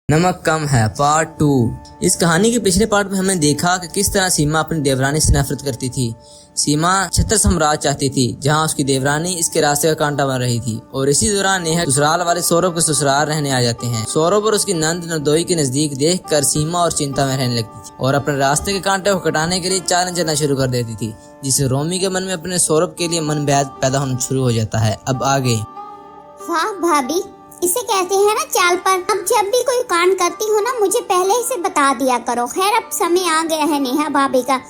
नमक कम है पार्ट 2। इस कहानी के पिछले पार्ट में हमने देखा कि किस तरह सीमा अपनी देवरानी से नफरत करती थी। सीमा छत्र साम्राज्य चाहती थी जहां उसकी देवरानी इसके रास्ते का कांटा बन रही थी। और इसी दौरान नेहा ससुराल वाले सौरभ के ससुराल रहने आ जाते हैं। सौरभ और उसकी नंद नरदोई के नजदीक देखकर सीमा और चिंता में रहने लगती थी और अपने रास्ते के कांटे को कटाने के लिए चालें चलना शुरू कर देती थी, जिससे रोमी के मन में अपने सौरभ के लिए मन पैदा होना शुरू हो जाता है। अब आगे। वाह भाभी, इसे कहते हैं ना चाल पर। अब जब भी कोई कांड करती हो ना, मुझे पहले ही से बता दिया करो। खैर, अब समय आ गया है नेहा भाभी का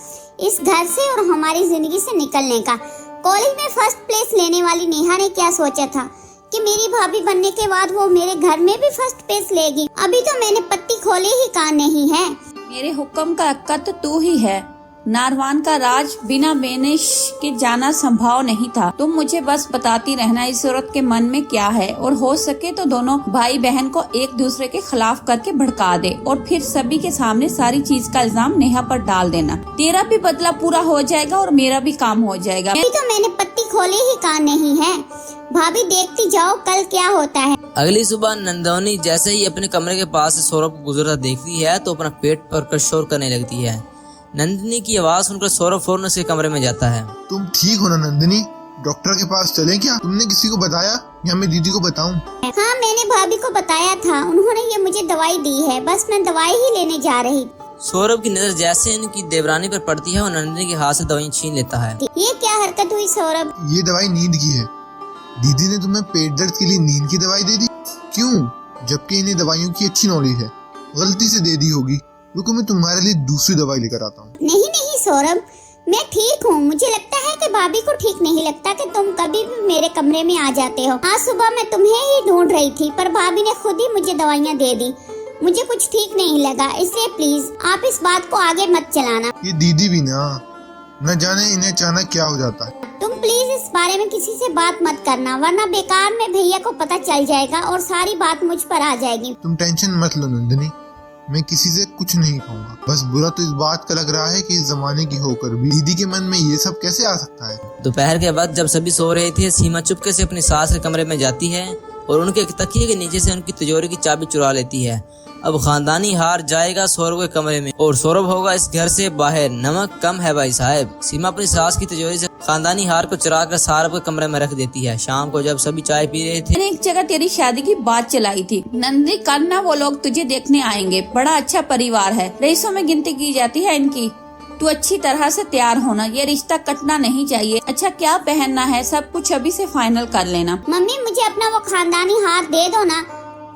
इस घर से और हमारी जिंदगी से निकलने का। कॉलेज में फर्स्ट प्लेस लेने वाली नेहा ने क्या सोचा था कि मेरी भाभी बनने के बाद वो मेरे घर में भी फर्स्ट प्लेस लेगी। अभी तो मैंने पट्टी खोली ही कान नहीं है। मेरे हुक्म का अक्का तो तू ही है। नारवान का राज बिना बेनिश के जाना संभव नहीं था। तुम मुझे बस बताती रहना इस औरत के मन में क्या है, और हो सके तो दोनों भाई बहन को एक दूसरे के खिलाफ करके भड़का दे और फिर सभी के सामने सारी चीज का इल्जाम नेहा पर डाल देना। तेरा भी बदला पूरा हो जाएगा और मेरा भी काम हो जाएगा। अभी तो मैंने पट्टी खोली ही कान नहीं है। भाभी देखती जाओ कल क्या होता है। अगली सुबह नंदोनी जैसे ही अपने कमरे के पास से सौरभ को गुजरता देखती है तो अपना पेट पकड़ शोर करने लगती है। नंदिनी की आवाज सुनकर सौरभ फौरन उसके कमरे में जाता है। तुम ठीक हो ना नंदिनी? डॉक्टर के पास चलें क्या? तुमने किसी को बताया या मैं दीदी को बताऊं? हाँ, मैंने भाभी को बताया था। उन्होंने ये मुझे दवाई दी है। बस मैं दवाई ही लेने जा रही। सौरभ की नजर जैसे उनकी देवरानी पर पड़ती है और नंदिनी के हाथ से दवाई छीन लेता है। ये क्या हरकत हुई सौरभ? ये दवाई नींद की है। दीदी ने तुम्हें पेट दर्द के लिए नींद की दवाई दे दी? क्यों? जबकि इन्हें दवाइयों की अच्छी नॉलेज है। गलती से दे दी होगी। रुको, मैं तुम्हारे लिए दूसरी दवाई लेकर आता हूँ। नहीं सौरभ, मैं ठीक हूँ। मुझे लगता है कि भाभी को ठीक नहीं लगता कि तुम कभी भी मेरे कमरे में आ जाते हो। आज सुबह मैं तुम्हें ही ढूंढ रही थी, पर भाभी ने खुद ही मुझे दवाइयाँ दे दी। मुझे कुछ ठीक नहीं लगा, इसलिए प्लीज आप इस बात को आगे मत चलाना। ये दीदी भी न जाने इन्हें अचानक क्या हो जाता है। तुम प्लीज इस बारे में किसी से बात मत करना, वरना बेकार में भैया को पता चल जाएगा और सारी बात मुझ पर आ जाएगी। तुम टेंशन मत लो नंदिनी, मैं किसी से कुछ नहीं कहूँगा। बस बुरा तो इस बात का लग रहा है कि इस जमाने की होकर भी दीदी के मन में ये सब कैसे आ सकता है। दोपहर के बाद जब सभी सो रहे थे, सीमा चुपके से अपनी सास के कमरे में जाती है और उनके तकिए के नीचे से उनकी तिजोरी की चाबी चुरा लेती है। अब खानदानी हार जाएगा सौरभ के कमरे में और सौरभ होगा इस घर से बाहर। नमक कम है भाई साहब। सीमा अपनी सास की तिजोरी से खानदानी हार को चुरा कर सौरभ के कमरे में रख देती है। शाम को जब सभी चाय पी रहे थे, मैंने एक जगह तेरी शादी की बात चलाई थी। नंदी करना, वो लोग तुझे देखने आएंगे। बड़ा अच्छा परिवार है, रईसों में गिनती की जाती है इनकी। तू अच्छी तरह से तैयार होना, ये रिश्ता कटना नहीं चाहिए। अच्छा क्या पहनना है सब कुछ अभी से फाइनल कर लेना। मम्मी, मुझे अपना वो खानदानी हार दे दो ना।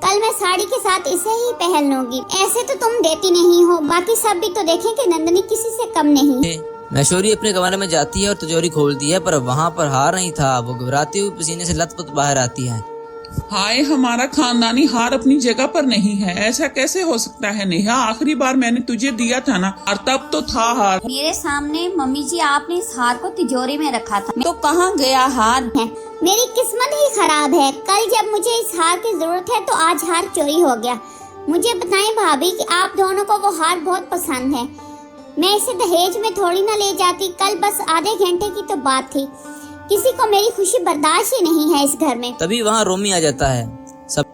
कल मैं साड़ी के साथ इसे ही पहन लूंगी। ऐसे तो तुम देती नहीं हो, बाकी सब भी तो देखें कि नंदनी किसी से कम नहीं। मैशोरी अपने कमरे में जाती है और तिजोरी खोलती है, पर वहाँ पर हार नहीं था। वो घबराती हुई पसीने से लथपथ बाहर आती है। हाय, हमारा खानदानी हार अपनी जगह पर नहीं है। ऐसा कैसे हो सकता है नेहा? आखिरी बार मैंने तुझे दिया था ना, और तब तो था हार मेरे सामने। मम्मी जी, आपने इस हार को तिजोरी में रखा था, तो कहाँ गया हार? मेरी किस्मत ही खराब है। कल जब मुझे इस हार की जरूरत है तो आज हार चोरी हो गया। मुझे बताएं भाभी कि आप दोनों को वो हार बहुत पसंद है। मैं इसे दहेज में थोड़ी ना ले जाती। कल बस आधे घंटे की तो बात थी। किसी को मेरी खुशी बर्दाश्त ही नहीं है इस घर में। तभी वहाँ रोमी आ जाता है।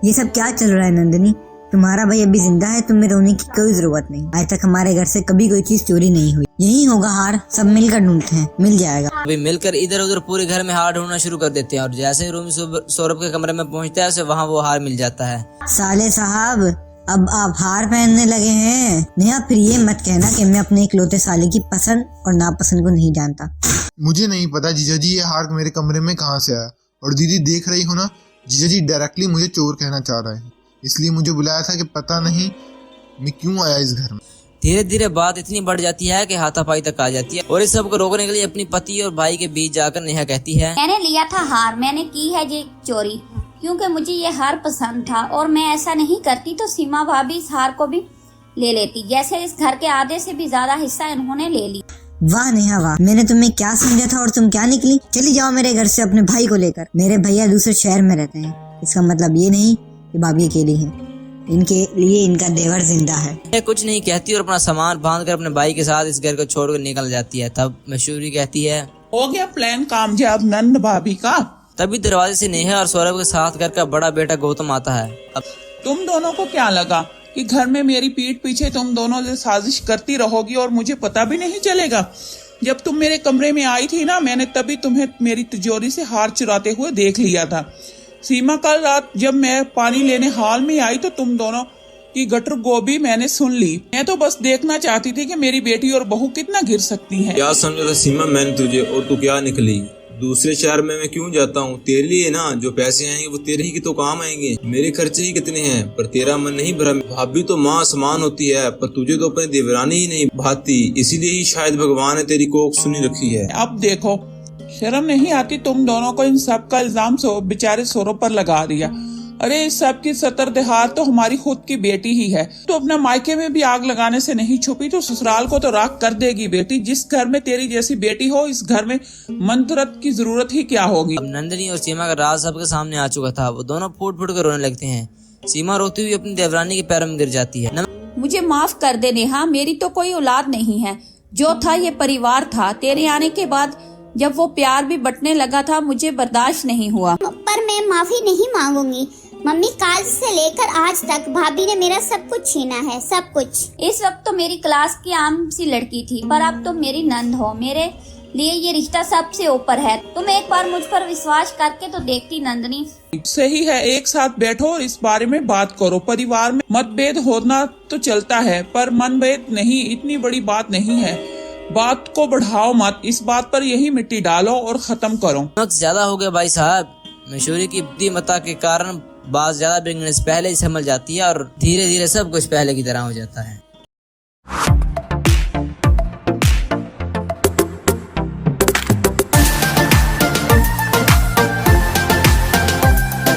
ये सब क्या चल रहा है नंदिनी? तुम्हारा भाई अभी जिंदा है, तुम्हें रोने की कोई जरूरत नहीं। आज तक हमारे घर से कभी कोई चीज चोरी नहीं हुई। यही होगा हार, सब मिलकर ढूंढते हैं, मिल जाएगा। अभी मिलकर इधर उधर पूरे घर में हार ढूंढना शुरू कर देते हैं और जैसे रोमी सौरभ के कमरे में पहुँचता है, उसे वहाँ वो हार मिल जाता है। साले साहब, अब आप हार पहनने लगे हैं। नेहा, फिर ये मत कहना कि मैं अपने इकलौते साले की पसंद और नापसंद को नहीं जानता। मुझे नहीं पता जीजा जी ये हार मेरे कमरे में कहाँ से आया। और दीदी देख रही हो ना, जीजा जी डायरेक्टली मुझे चोर कहना चाह रहे हैं, इसलिए मुझे बुलाया था कि पता नहीं मैं क्यों आया इस घर में। धीरे धीरे बात इतनी बढ़ जाती है कि हाथापाई तक आ जाती है और इस सब को रोकने के लिए अपनी पति और भाई के बीच जाकर नेहा कहती है, मैंने लिया था हार, मैंने की है ये चोरी, क्योंकि मुझे ये हार पसंद था। और मैं ऐसा नहीं करती तो सीमा भाभी इस हार को भी ले लेती। जैसे इस घर के आधे से भी ज्यादा हिस्सा इन्होंने ले ली। वाह नेहा वाह, मैंने तुम्हें क्या समझा था और तुम क्या निकली। चली जाओ मेरे घर से अपने भाई को लेकर। मेरे भैया दूसरे शहर में रहते हैं। इसका मतलब ये नहीं कि भाभी अकेली है, इनके लिए इनका देवर जिंदा है। ये कुछ नहीं कहती और अपना सामान बांधकर अपने भाई के साथ इस घर को छोड़कर निकल जाती है। तब मैशोरी कहती है, हो गया प्लान कामयाब नंद भाभी का। तभी दरवाजे से नेहा और सौरभ के साथ घर का बड़ा बेटा गौतम आता है। अब तुम दोनों को क्या लगा कि घर में मेरी पीठ पीछे तुम दोनों से साजिश करती रहोगी और मुझे पता भी नहीं चलेगा? जब तुम मेरे कमरे में आई थी ना, मैंने तभी तुम्हें मेरी तिजोरी से हार चुराते हुए देख लिया था। सीमा, कल रात जब मैं पानी लेने हॉल में आई तो तुम दोनों की गटर गोभी मैंने सुन ली। मैं तो बस देखना चाहती थी कि मेरी बेटी और बहू कितना गिर सकती हैं। क्या समझा था सीमा मैंने तुझे, और तू क्या निकली? दूसरे शहर में मैं क्यों जाता हूँ? तेरे लिए ना, जो पैसे आएंगे वो तेरे ही तो काम आएंगे। मेरे खर्चे ही कितने हैं, पर तेरा मन नहीं भरा। भाभी तो माँ समान होती है, पर तुझे तो अपनी देवरानी ही नहीं भाती, इसीलिए ही शायद भगवान ने तेरी कोख सुनी रखी है। अब देखो, शर्म नहीं आती तुम दोनों को इन सब का इल्जाम बेचारे सोरों पर लगा दिया। अरे इस सब की सतरदहार तो हमारी खुद की बेटी ही है। तो अपना मायके में भी आग लगाने से नहीं छुपी तो ससुराल को तो राख कर देगी बेटी। जिस घर में तेरी जैसी बेटी हो, इस घर में मंत्रत की जरूरत ही क्या होगी। अब नंदिनी और सीमा का राज सबके सामने आ चुका था। वो दोनों फूट फूट कर रोने लगते हैं। सीमा रोती हुई अपनी देवरानी के पैरों में गिर जाती है। मुझे माफ कर दे नेहा, मेरी तो कोई औलाद नहीं है। जो था ये परिवार था। तेरे आने के बाद जब वो प्यार भी बंटने लगा था, मुझे बर्दाश्त नहीं हुआ। पर मैं माफी नहीं मांगूंगी मम्मी। काल से लेकर आज तक भाभी ने मेरा सब कुछ छीना है, सब कुछ। इस वक्त तो मेरी क्लास की आम सी लड़की थी, पर अब तुम मेरी नंद हो। मेरे लिए ये रिश्ता सबसे ऊपर है। तुम एक बार मुझ पर विश्वास करके तो देखती नंदनी। सही है, एक साथ बैठो और इस बारे में बात करो। परिवार में मतभेद होना तो चलता है, पर मनभेद नहीं। इतनी बड़ी बात नहीं है, बात को बढ़ाओ मत। इस बात पर यही मिट्टी डालो और खत्म करो। वक्त ज्यादा हो गया भाई साहब। मशहूरी की बुद्धिमत्ता के कारण बात ज्यादा बिगड़ने से पहले ही समझ जाती है और धीरे धीरे सब कुछ पहले की तरह हो जाता है।